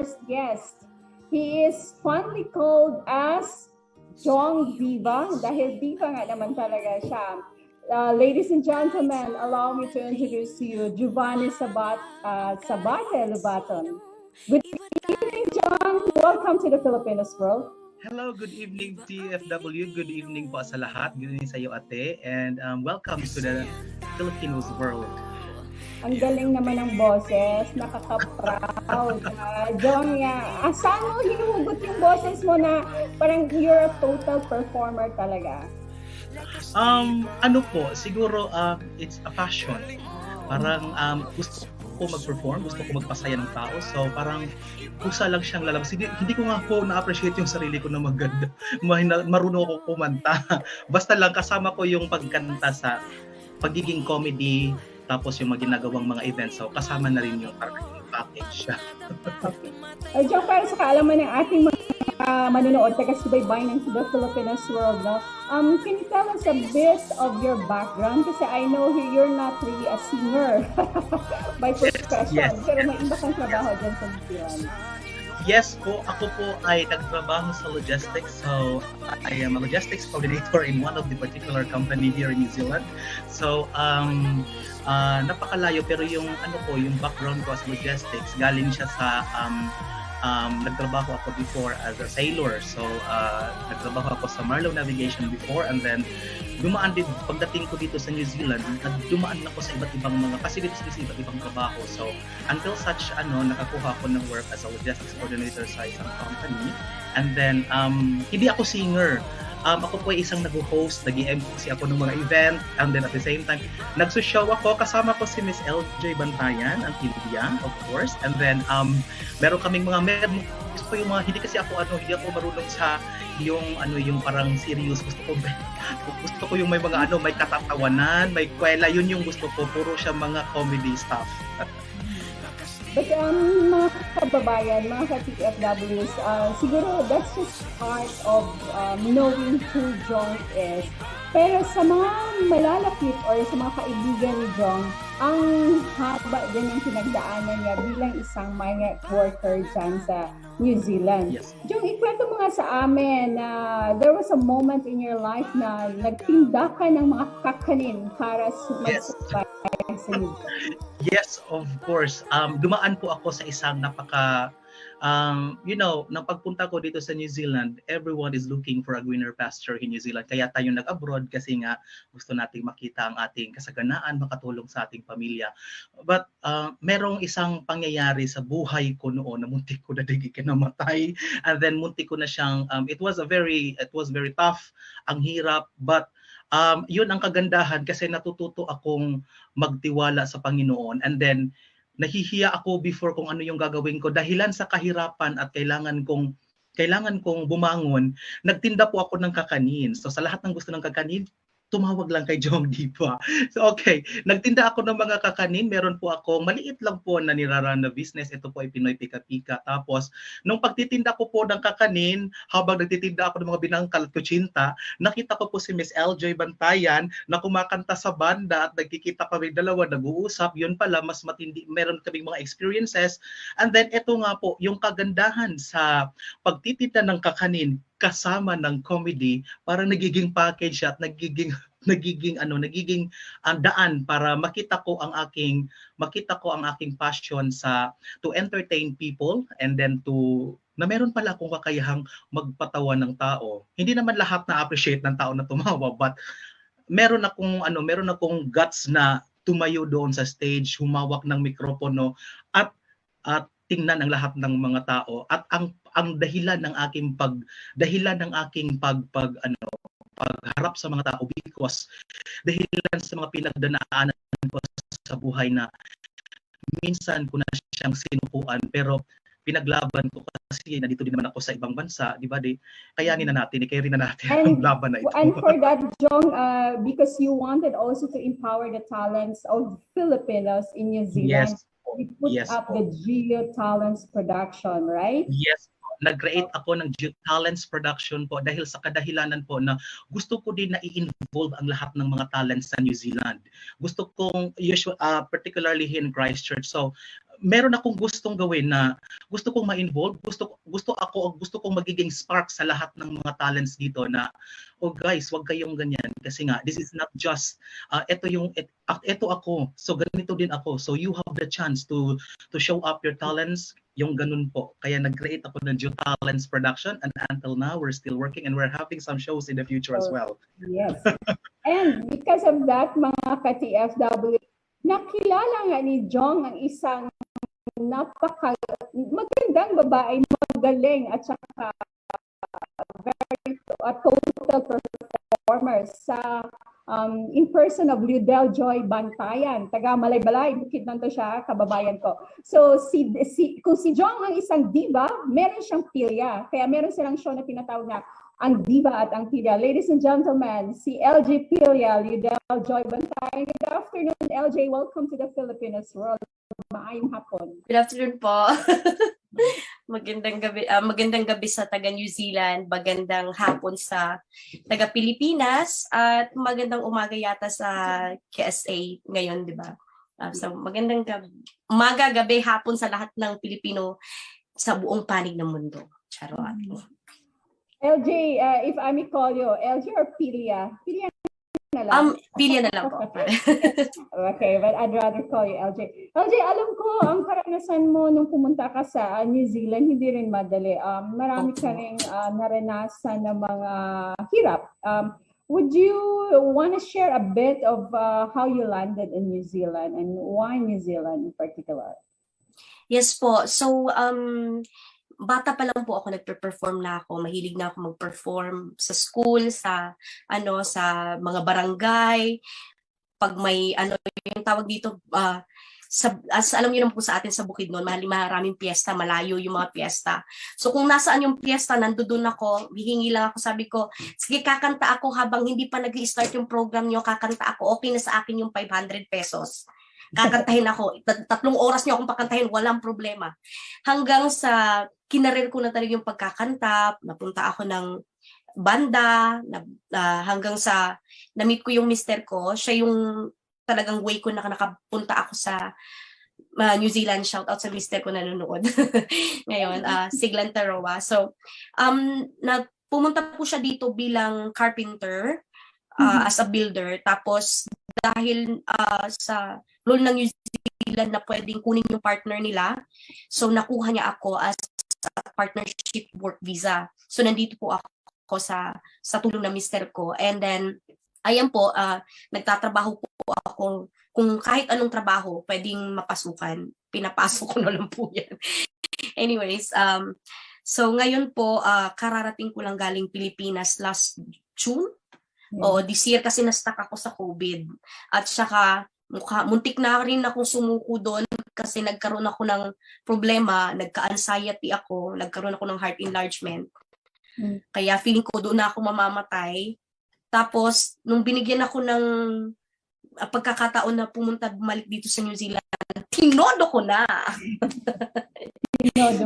first guest. He is fondly called as Jong Diva dahil diva nga naman talaga siya. Ladies and gentlemen, allow me to introduce to you Giovanni Sabate Lubaton. Good evening, John. Welcome to the Filipinos World. Hello, good evening TFW. Good evening po sa lahat. Good evening sa iyo, ate. And welcome to the Filipinos World. Ang galing naman ng boses, nakaka-proud. John, saan mo hinuhugot yung boses mo na parang you're a total performer talaga? Ano po, siguro it's a passion. Parang gusto ko mag-perform, gusto ko magpasaya ng tao. So parang kusa lang siyang lalabas. Hindi ko nga po na-appreciate yung sarili ko na maganda. Marunong ako kumanta. Basta lang kasama ko yung pagkanta sa pagiging comedy, tapos yung mga ginagawang mga events. So kasama na rin yung package siya. Okay. John, para sa kaalaman ng ating mga manonood, taga-subaybay ng The Filipinos World, no? Can you tell us a bit of your background? Kasi I know you're not really a singer by profession. Yes. Pero may iba kang trabaho dyan sa New Zealand. Yes po, ako po ay nagtrabaho sa logistics. So, I am a logistics coordinator in one of the particular company here in New Zealand. So, napakalayo pero yung yung background ko as logistics, galing siya sa nagtrabaho ako before as a sailor. So, nagtrabaho ako sa Marlow Navigation before, and then dumaan din pagdating ko dito sa New Zealand, dumaan ako sa iba't ibang mga facilities sa iba't ibang trabaho. So, until such nakakuha ako ng work as a logistics coordinator sa isang company. And then hindi ako singer. Ako po ay isang nag-host, nag-MC ako ng mga event, and then at the same time, nagsushow ako, kasama ko si Miss LJ Bantayan, ang India, of course, and then meron kaming gusto ko yung mga, hindi ako marunong sa yung parang serious, gusto ko yung may mga may katatawanan, may kwela, yun yung gusto ko, puro siya mga comedy stuff. But mga kababayan, mga ka-TFWs, siguro that's just part of knowing who Jong is. Pero sa mga malalapit or sa mga kaibigan ni Jong, ang haba din ng pinagdaanan niya bilang isang migrant worker dyan sa New Zealand. Yes. Jong, ikwento mo nga sa amin na there was a moment in your life na nagtinda ka ng mga kakanin para mag-survive sa New Zealand. Yes, of course. Dumaan po ako sa isang nang pagpunta ko dito sa New Zealand, everyone is looking for a greener pasture in New Zealand. Kaya tayo nag-abroad kasi nga gusto nating makita ang ating kasaganaan, makatulong sa ating pamilya. But merong isang pangyayari sa buhay ko noon na muntik ko na kinamatay. And then muntik ko na siyang, it was very tough, ang hirap, but yun ang kagandahan kasi natututo akong magtiwala sa Panginoon, and then nahihiya ako before kung ano yung gagawin ko dahilan sa kahirapan at kailangan kong bumangon. Nagtinda po ako ng kakanin. So sa lahat ng gusto ng kakanin, tumawag lang kay Jong Diva. So okay, nagtinda ako ng mga kakanin. Meron po ako, maliit lang po na niraran na business. Ito po ay Pinoy Pika-Pika. Tapos, nung pagtitinda ko po ng kakanin, habang nagtitinda ako ng mga binangkal at kutsinta, nakita ko po si Miss LJ Bantayan na kumakanta sa banda at nagkikita kami dalawa, nag-uusap. Yun pala, mas matindi, meron kaming mga experiences. And then, ito nga po, yung kagandahan sa pagtitinda ng kakanin, kasama ng comedy, para nagiging package at nagiging daan para makita ko ang aking passion to entertain people, and then na meron pala akong kakayahang magpatawa ng tao. Hindi naman lahat na appreciate ng tao na tumawa, but meron akong guts na tumayo doon sa stage, humawak ng mikropono at tingnan ang lahat ng mga tao, at ang dahilan ng aking pagharap sa mga tao, because dahilan sa mga pinagdanaanan ko sa buhay na minsan ko na siyang sinupuan, pero pinaglaban ko kasi nandito din naman ako sa ibang bansa, di ba? Kayanin na natin, i-carry na natin ang laban na ito. And for that, Jong, because you wanted also to empower the talents of Filipinos in New Zealand, you put up the Geo Talents Production, right? Yes. Nag-create ako ng Geo Talents Production po dahil sa kadahilanan po na gusto ko din na i-involve ang lahat ng mga talents sa New Zealand. Gusto kong particularly here in Christchurch. So meron akong gustong gawin na gusto kong ma-involve, gusto kong magiging spark sa lahat ng mga talents dito na oh guys, wag kayong ganyan kasi nga this is not just ito ako. So ganito din ako. So you have the chance to show up your talents, yung ganun po. Kaya nag-create ako ng Due Talents Production and until now we're still working and we're having some shows in the future as well. Yes. And because of that, mga ka-TFW, nakilala nga ni Jong ang isang magandang babae, magaling at saka very total performer sa in person of Ludel Joy Bantayan, taga Malaybalay, Bukidnon to siya, kababayan ko. So kung si Jong ang isang diva, meron siyang pilya. Kaya meron silang show na tinatawag na ang diva at ang pilya. Ladies and gentlemen, si LJ Pilya, Ludel Joy Bantayan. Good afternoon, LJ. Welcome to the Filipinos World. Maayong hapon. Good afternoon po. Magandang gabi sa taga New Zealand, magandang hapon sa taga Pilipinas, at magandang umaga yata sa KSA ngayon, di ba? So magandang umaga, gabi, hapon sa lahat ng Pilipino sa buong panig ng mundo. Charot. LJ, if I may call you, LJ or Pilya? Pilya na lang. Pilya na lang po. Okay, but I'd rather call you LJ. LJ, alam ko, ang karanasan mo nung pumunta ka sa New Zealand, hindi rin madali. Marami ka rin naranasan ng mga hirap. Would you want to share a bit of how you landed in New Zealand and why New Zealand in particular? Yes po. So, bata pa lang po ako nagpe-perform na ako. Mahilig na ako mag-perform sa school, sa mga barangay. Pag may yung tawag dito alam niyo naman po sa atin sa Bukidnon, maraming piyesta, malayo yung mga piyesta. So kung nasaan yung piyesta, nandoon ako, hihingi lang ako, sabi ko, sige kakanta ako habang hindi pa nag-i-start yung program niyo, kakanta ako, okay na sa akin yung 500 pesos. Kakantahin ako. 3 oras niyo akong pakantahin, walang problema. Hanggang sa kinarir ko na talaga yung pagkakanta, napunta ako ng banda, hanggang sa na-meet ko yung mister ko. Siya yung talagang way ko na nakapunta ako sa New Zealand. Shout out sa mister ko na nanonood. Ngayon, Siglan Taroa. So, pumunta po siya dito bilang carpenter, as a builder. Tapos, dahil sa role ng New Zealand na pwedeng kunin yung partner nila, so nakuha niya ako as partnership work visa. So nandito po ako sa tulong ng mister ko. And then, ayan po, nagtatrabaho po ako. Kung kahit anong trabaho, pwedeng mapasukan. Pinapasok ko na lang po yan. Anyways, so ngayon po, kararating ko lang galing Pilipinas last June. O this year kasi na-stuck ako sa COVID. At saka, muntik na rin akong sumuko doon kasi nagkaroon ako ng problema, nagka-anxiety ako, nagkaroon ako ng heart enlargement. Kaya feeling ko doon na ako mamamatay. Tapos, nung binigyan ako ng pagkakataon na bumalik dito sa New Zealand, tinodo ko na.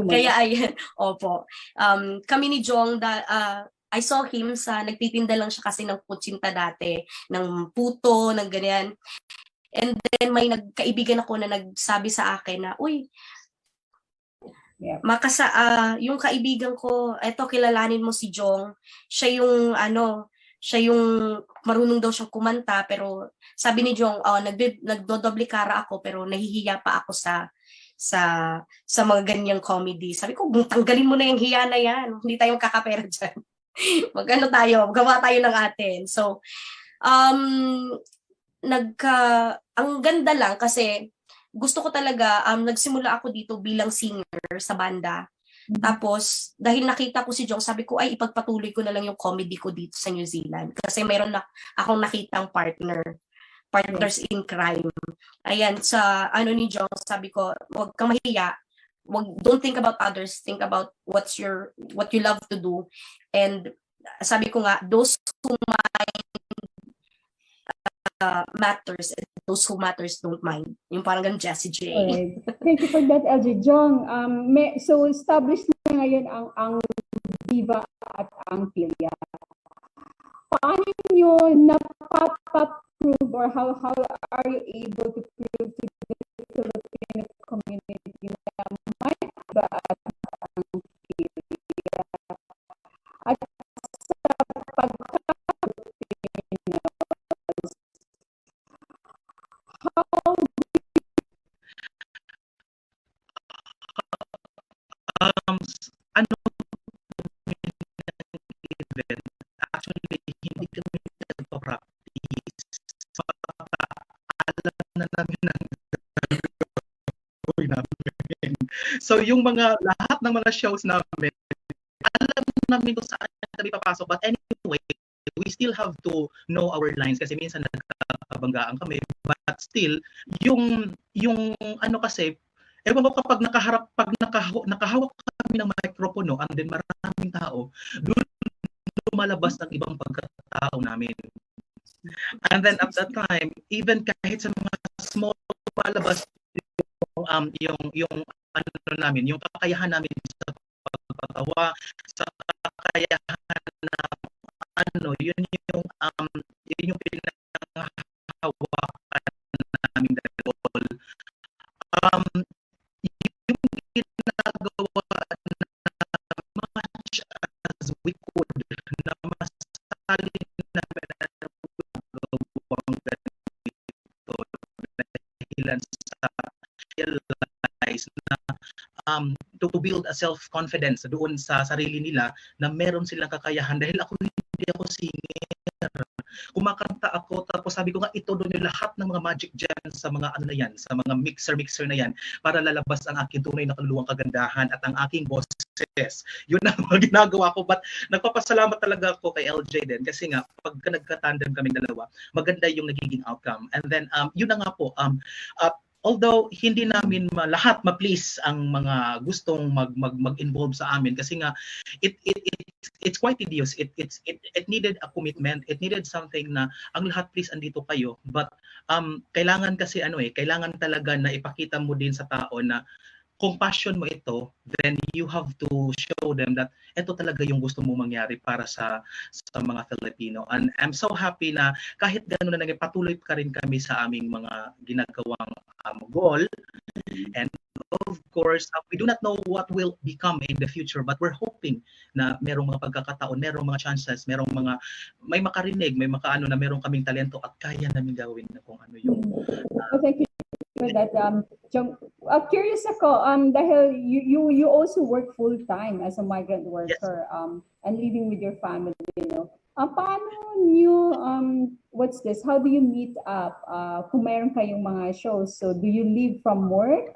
Kaya ayan, opo. Kami ni Jong, I saw him nagtitinda lang siya kasi ng kutsinta dati, ng puto, ng ganyan. And then may nagkaibigan ako na nagsabi sa akin na, uy, yung kaibigan ko, eto kilalanin mo si Jong, siya yung marunong daw siyang kumanta, pero sabi ni Jong, nagdodoble cara ako pero nahihiya pa ako sa mga ganyang comedy. Sabi ko, tanggalin mo na yung hiya na yan, hindi tayo kakapera dyan. Gawa tayo ng atin. So, ang ganda lang kasi gusto ko talaga, nagsimula ako dito bilang singer sa banda. Tapos, dahil nakita ko si Jong, sabi ko, ay ipagpatuloy ko na lang yung comedy ko dito sa New Zealand. Kasi mayroon na akong nakitang partners in crime. Ayan, sa ni Jong, sabi ko, huwag kang mahiya. Don't think about others, think about what you love to do. And sabi ko nga, those who matters and those who matters don't mind. Yung parang ganun Jessie J. Alright. Thank you for that, LJ. Jong, so established na ngayon ang diva at ang pilya. Paano nyo napapa-prove or how are you able to prove to the Filipino community Ano event, actually hindi kami nagpa-practice. Alam na namin ng gagawin namin. So yung lahat ng mga shows namin, alam namin kung saan kami papasok. But anyway, we still have to know our lines kasi minsan nagkabanggaan kami. But still, yung ano kasi, ewan ko kapag nakahawak kami ng mikropono and then maraming tao, doon lumalabas ng ibang pagkatao namin. And then at that time, even kahit sa mga small palabas, yung ano namin, yung kakayahan namin sa pagpatawa, sa kakayahan na ano, yun yung pinanghahawakan namin dahil yung ginagawa na much as we could na masalin namin ang gawang ganito dahilan sa realize na to build a self-confidence doon sa sarili nila na meron silang kakayahan dahil hindi ako singer. Kumakanta ako tapos sabi ko nga ito doon yung lahat ng mga magic gems sa mga ano na yan, sa mga mixer na yan para lalabas ang aking tunay na kaluluwang kagandahan at ang aking boses. Yun ang mga ginagawa ko, but nagpapasalamat talaga ako kay LJ din kasi nga pagka nagka-tandem kaming dalawa, maganda yung nagiging outcome. And then yun na nga po, although hindi namin lahat ma-please ang mga gustong mag-involve sa amin kasi nga it's quite tedious. It needed a commitment. It needed something na ang lahat please andito kayo. But kailangan kasi kailangan talaga na ipakita mo din sa tao na kung passion mo ito, then you have to show them that ito talaga yung gusto mo mangyari para sa mga Filipino. And I'm so happy na kahit gano'n na patuloy ka rin kami sa aming mga ginagawang goal. And of course, we do not know what will become in the future, but we're hoping na merong mga pagkakataon, merong mga chances, may makarinig, may makaano na merong kaming talento at kaya namin gawin na kung ano yung thank you for that. Curious ako, dahil you also work full-time as a migrant worker, yes, and living with your family, paano nyo, how do you meet up kung meron kayong mga shows? So do you leave from work,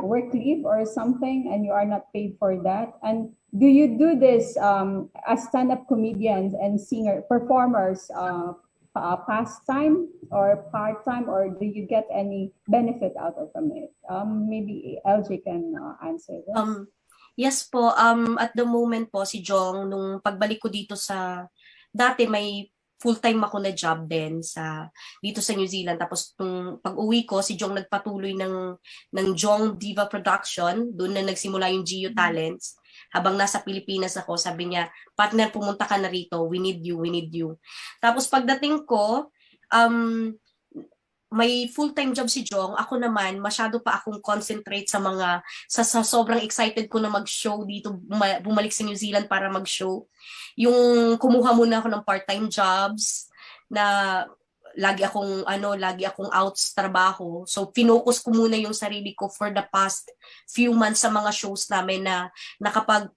work leave or something, and you are not paid for that? And do you do this as stand-up comedians and performers, pastime or part-time, or do you get any benefit out of it? Maybe LJ can answer that. Yes po, at the moment po si Jong, nung pagbalik ko dito dati may full-time ako na job din dito sa New Zealand. Tapos nung pag-uwi ko, si Jong nagpatuloy ng Jong Diva Production, doon na nagsimula yung GU Talents. Habang nasa Pilipinas ako, sabi niya, partner, pumunta ka na rito, we need you. Tapos pagdating ko, may full-time job si Jong, ako naman, masyado pa akong concentrate sa sobrang excited ko na mag-show dito, bumalik sa New Zealand para mag-show. Yung kumuha muna ako ng part-time jobs na lagi akong out sa trabaho. So finokus ko muna yung sarili ko for the past few months sa mga shows namin na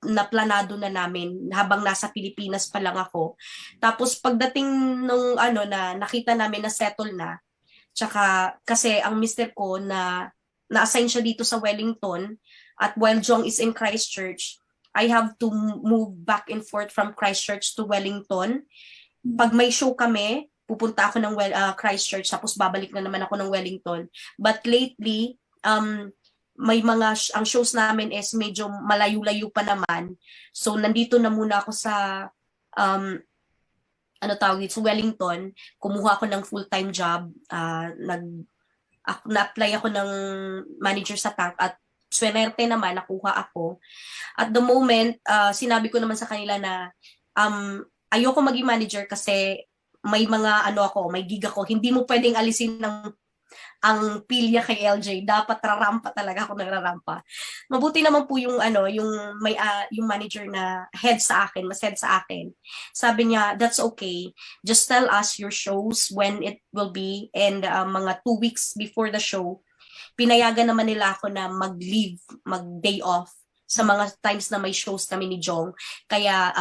naplanado na namin habang nasa Pilipinas pa lang ako. Tapos pagdating nung na nakita namin na settle na, tsaka kasi ang mister ko na-assign siya dito sa Wellington, at while Jong is in Christchurch, I have to move back and forth from Christchurch to Wellington. Pag may show kami, pupunta ako ng Christchurch, tapos babalik na naman ako ng Wellington. But lately, may ang shows namin is medyo malayo-layo pa naman. So nandito na muna ako sa Wellington. Kumuha ako ng full-time job. Na-apply ako ng manager sa TAC at swerte naman, nakuha ako. At the moment, sinabi ko naman sa kanila na ayoko maging manager kasi may mga may gig ako. Hindi mo pwedeng alisin ng ang pilya kay LJ. Dapat rarampa talaga ako nagrarampa. Mabuti naman po yung yung yung manager na mas head sa akin. Sabi niya, that's okay. Just tell us your shows when it will be, and mga 2 weeks before the show, pinayagan naman nila ako na mag-leave, mag-day off sa mga times na may shows kami ni Jong. Kaya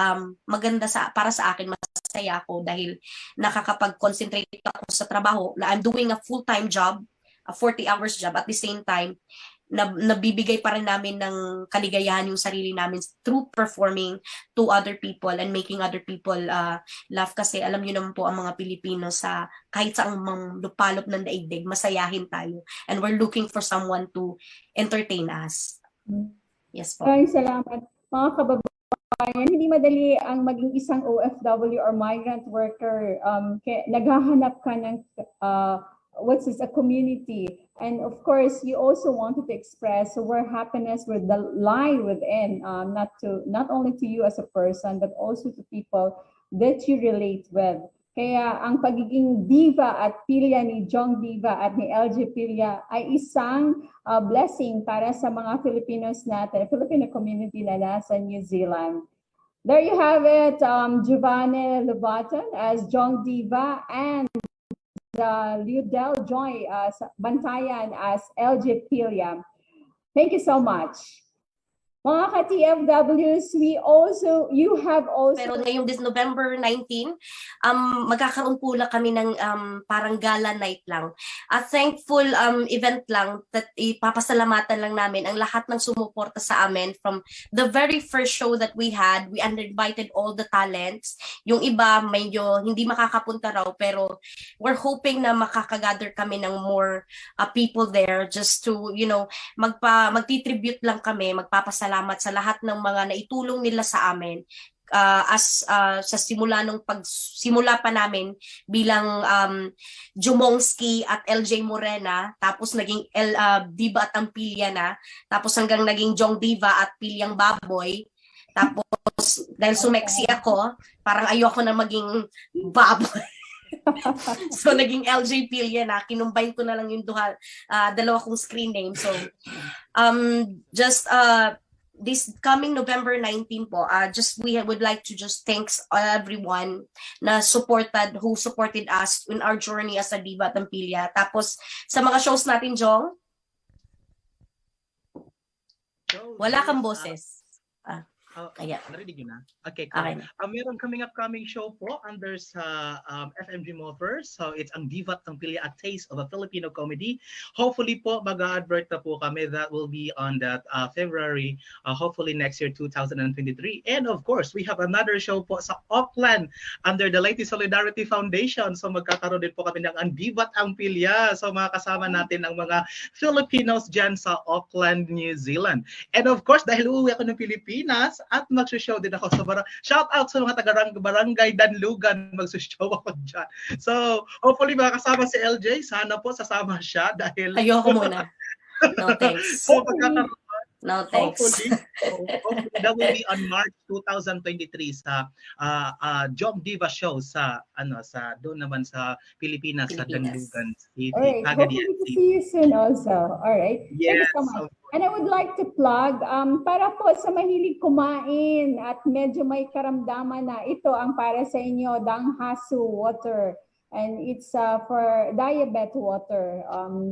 maganda para sa akin, masaya ako dahil nakakapag-concentrate ako sa trabaho na I'm doing a full-time job, a 40 hours job, at the same time nabibigay pa rin namin ng kaligayahan yung sarili namin through performing to other people and making other people laugh. Kasi alam niyo naman po, ang mga Pilipino, sa kahit saang lupalop ng daigdig, masayahin tayo, and we're looking for someone to entertain us. Yes po. Maraming salamat. Mga kababayan, hindi madali ang maging isang OFW or migrant worker. Naghahanap ka ng a community. And of course, you also wanted to express where happiness would lie within, not only to you as a person, but also to people that you relate with. Kaya ang pagiging diva at pilya ni Jong Diva at ni LJ Pilya ay isang blessing para sa mga Filipinos natin, Filipino community na nasa New Zealand. There you have it, Giovanni Lobaton as Jong Diva, and Liudel Joy Bantayan as LJ Pilya. Thank you so much. Mga ka-TFWs, you have also... Pero ngayong November 19, magkakaroon po lang kami ng parang gala night lang. A thankful event lang that ipapasalamatan lang namin ang lahat ng sumuporta sa amin from the very first show that we had. We invited all the talents. Yung iba, medyo hindi makakapunta raw, pero we're hoping na makakagather kami ng more people there just to, magti-tribute lang kami, magpapasalamat sa lahat ng mga naitulong nila sa amin sa simula pa namin bilang Jumongski at LJ Morena, tapos naging Diva at ang Pilya na, tapos hanggang naging Jong Diva at Pilyang Baboy. Tapos dahil sumeksi ako, parang ayoko na maging baboy. So naging LJ Pilya na, kinumbine ko na lang yung dalawa kong screen name. So this coming November 19 po, we would like to just thanks everyone who supported us in our journey as a Diva at ang Pilya. Tapos sa mga shows natin, Jong, wala kang boses. Kaya. Narinig yun na? Okay, cool. Okay. Meron kaming upcoming show po under sa FMG Motors. So it's ang Diva at ang Pilya, a taste of a Filipino comedy. Hopefully po, mag-advert na po kami. That will be on that February, hopefully next year, 2023. And of course, we have another show po sa Auckland under the Leyte Solidarity Foundation. So magkakaroon din po kami ng ang Diva at ang Pilya. So makakasama natin ang mga Filipinos dyan sa Auckland, New Zealand. And of course, dahil uuwi ako ng Pilipinas, at magsushow din ako sa shout out sa mga taga-barangay Danlugan, magsushow ako dyan. So, hopefully makakasama si LJ. Sana po sasama siya dahil... Ayoko muna. No thanks. So, no thanks. Hopefully, that will be on March 2023 sa Jong Diva show sa doon naman sa Pilipinas. Sa Danlugan City. Alright, hopefully to see you soon also. Alright. Yes. Thank you so much. And I would like to plug, para po sa mahilig kumain at medyo may karamdaman na, ito ang para sa inyo, Danghasu water. And it's for diabetes water.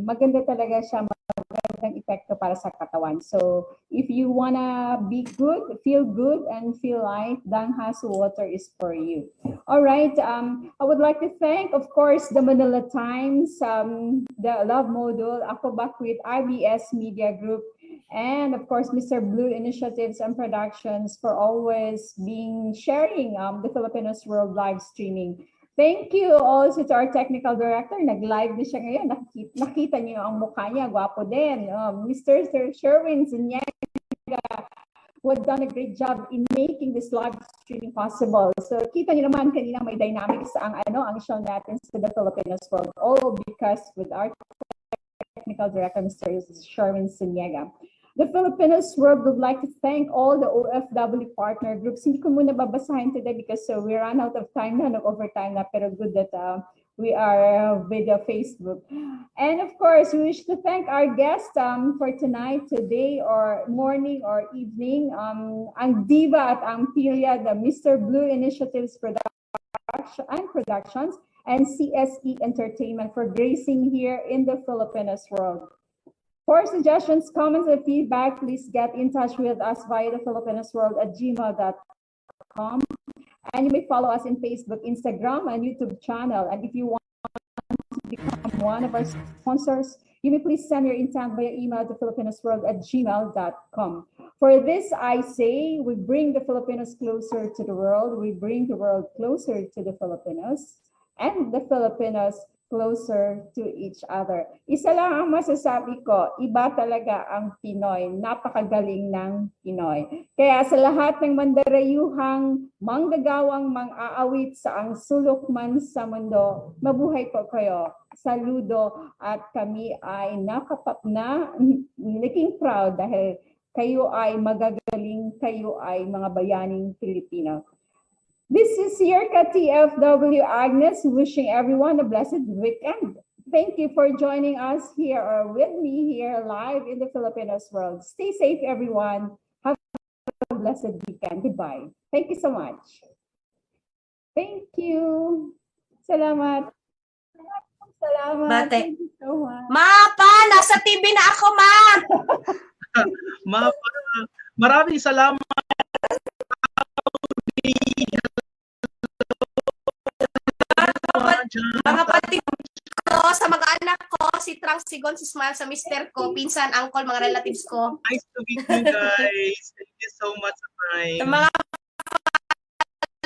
Maganda talaga siya, magandang epekto para sa katawan. So if you wanna be good, feel good, and feel light, Danghasu water is for you. All right. I would like to thank, of course, the Manila Times, the Love Module, Ako Bakwit, RBS Media Group, and of course, Mr. Blue Initiatives and Productions for always sharing the Filipinos World live streaming. Thank you also to our technical director. Nag-live na siya ngayon. Nakita niyo ang mukha niya. Gwapo din. Mr. Sherwin Zuniaga, who had done a great job in making this live streaming possible. So kita niyo naman kanina may dynamics ang show natin sa the Filipinos World. All because with our technical director, Mr. Sherwin Zuniaga. The Filipinos World would like to thank all the OFW partner groups. Hindi ko muna babasahin today because we ran out of time na, overtime na, pero good that we are with the Facebook. And of course, we wish to thank our guest for tonight, today, or morning or evening. Ang Diva at ang Pilya, the Mr. Blue Initiatives Productions, and CSE Entertainment for gracing here in the Filipinos world. For suggestions, comments, and feedback, please get in touch with us via the filipinosworld@gmail.com. And you may follow us in Facebook, Instagram, and YouTube channel. And if you want to become one of our sponsors, you may please send your intent via email to filipinosworld@gmail.com. For this, I say, we bring the Filipinos closer to the world. We bring the world closer to the Filipinos, and the Filipinos closer to each other. Isa lang ang masasabi ko, iba talaga ang Pinoy. Napakagaling ng Pinoy. Kaya sa lahat ng mandarayuhang manggagawang mang-aawit sa ang sulok man sa mundo, mabuhay po kayo. Saludo, at kami ay naging proud dahil kayo ay magagaling, kayo ay mga bayaning Pilipino. This is Yerka TFW Agnes, wishing everyone a blessed weekend. Thank you for joining us here or with me here live in the Filipinos world. Stay safe, everyone. Have a blessed weekend. Goodbye. Thank you so much. Thank you. Salamat. Salamat. Bate. Thank you so much. Mapa, nasa TV na ako, ma! Maraming salamat. Mga kapatid ko, sa mga anak ko, si Trang Sigon, si Smile, sa mister ko, pinsan, uncle, mga relatives ko. Nice to meet you guys. Thank you so much sa Sa time. mga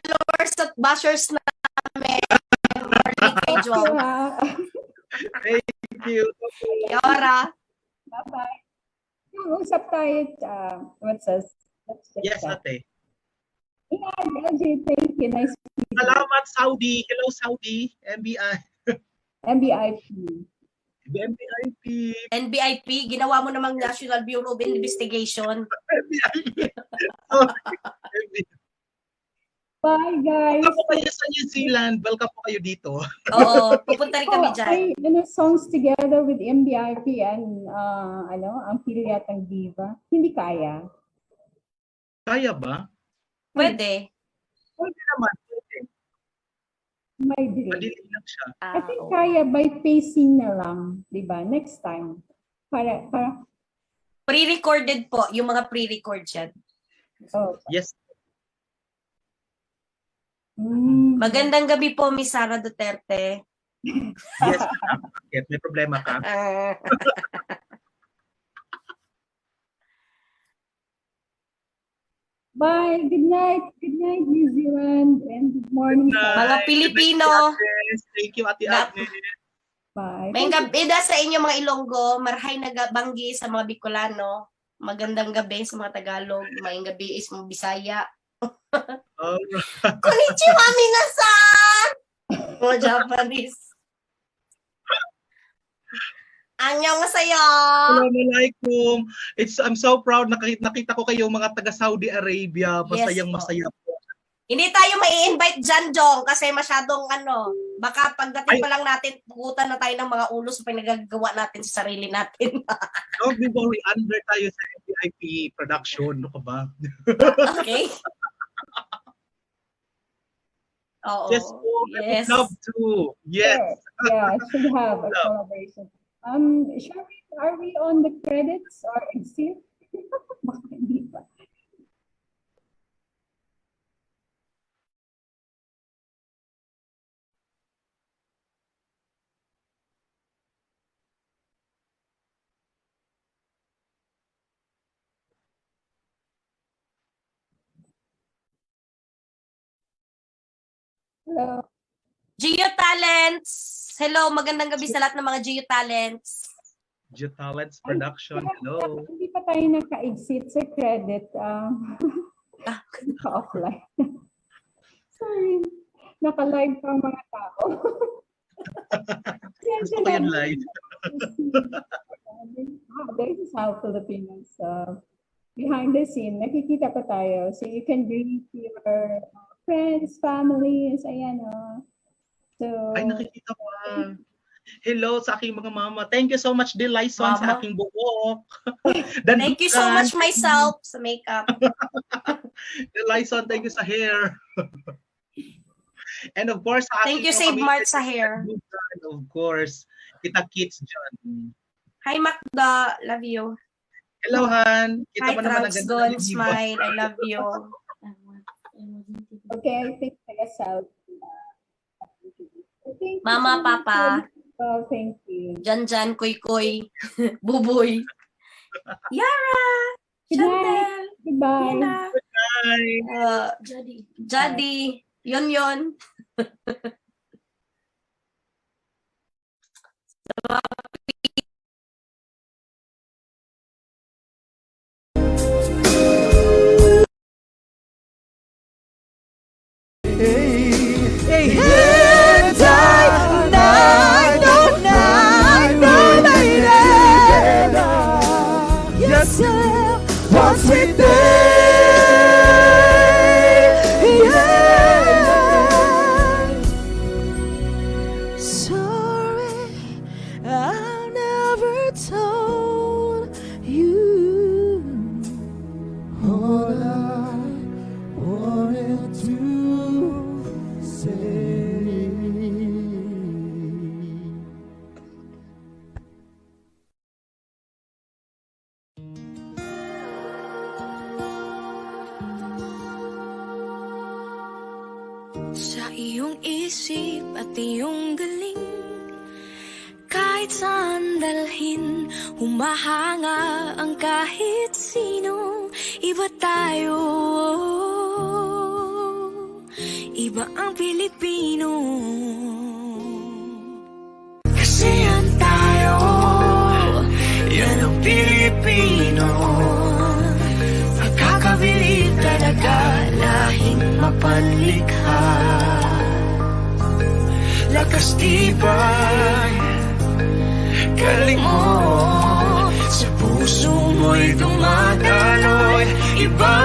followers at bashers namin. Thank you. Yora. Bye-bye. Usap tayo, what's this? Yes, ate. Yeah, LJ, thank you. Nice meeting you. Salamat, Saudi. Hello, Saudi. MBI. MBIP. MBIP. NBIP, ginawa mo namang National Bureau of Investigation. MBIP. Sorry. Bye, guys. Welcome po kayo sa New Zealand. Welcome po kayo dito. Oo, pupunta rin kami dyan. Songs together with MBIP and ang Pilya at ang Diva. Hindi kaya. Kaya ba? Pwede. Pwede naman. Pwede. May delay. Madili lang siya. I think kaya by pacing na lang, di ba? Next time. Para Pre-recorded po, yung mga pre-record yan. oh. Yes. Magandang gabi po, Miss Sara Duterte. Yes. Yes. May problema ka. Bye. Good night. Good night, New Zealand. And good morning. Mga Pilipino. Thank you, Ate Na- Agnes. Bye. May gabi da sa inyo mga Ilonggo, marhay nagabanggi sa mga Bicolano. Magandang gabi sa mga Tagalog, maayong gabi is mga Bisaya. Alright. Konnichiwa minasan! Mga Japanese. Annyeonghaseyo! Assalamualaikum. I'm so proud nakita ko kayo mga taga Saudi Arabia. Masayang po. masaya po. Hindi tayo mai-invite dyan, Jong, kasi masyadong baka pagdating pa lang natin, pugutan na tayo ng mga ulo sa pinagagawa natin sa sarili natin. Don't be worry, under tayo sa MBIP production. Ano ka ba? Okay? Oo. Yes, po. I would Yes. love to. Yes. Sure. Yeah, should have a collaboration. Are we on the credits or exit? Baka hindi pa. Hello. Geo Talents! Hello, magandang gabi sa lahat ng mga Geo Talents. Geo Talents Production. Hello. Hindi pa tayo naka-exit sa credit. Naka-offline. Sorry. Naka-live pa ang mga tao. Gusto ko yung live. This is how Filipinos behind the scene. Nakikita pa tayo. So you can greet your friends, families, ayan So, Ay, nakikita ko. Hello sa aking mga mama. Thank you so much, Delison, sa Mama. aking buhok. Thank you so much myself sa makeup. Delison, thank you sa hair. And of course, sa Thank aking you, mga Save pamilya Mart, sa sa hair. Dugan, of course. Kita Kids dyan. Hi, Macda. Love you. Hello, Han. Kita Hi, mo naman ang Trunks ganda Don. ng ibon. Smile. I love you. okay, I think taga-South. Thank you Mama, so much. Papa. Oh, thank you. Jan, Kuy Kuy. Buboy. Yara. Good night. Chantel. Goodbye. Yana. Bye. Jadi. Yon. Once we there, yeah. Sorry, I never told you all I wanted to say. Sa iyong isip at iyong galing, kahit saan dalhin, humahanga ang kahit sino. Iba tayo, iba ang Pilipino. Kasi yan tayo, yan ang Pilipino. Magkakabilib talaga, lahing mapanlikha. Lakas tibay, galing mo, sa puso mo'y dumadaloy. Iba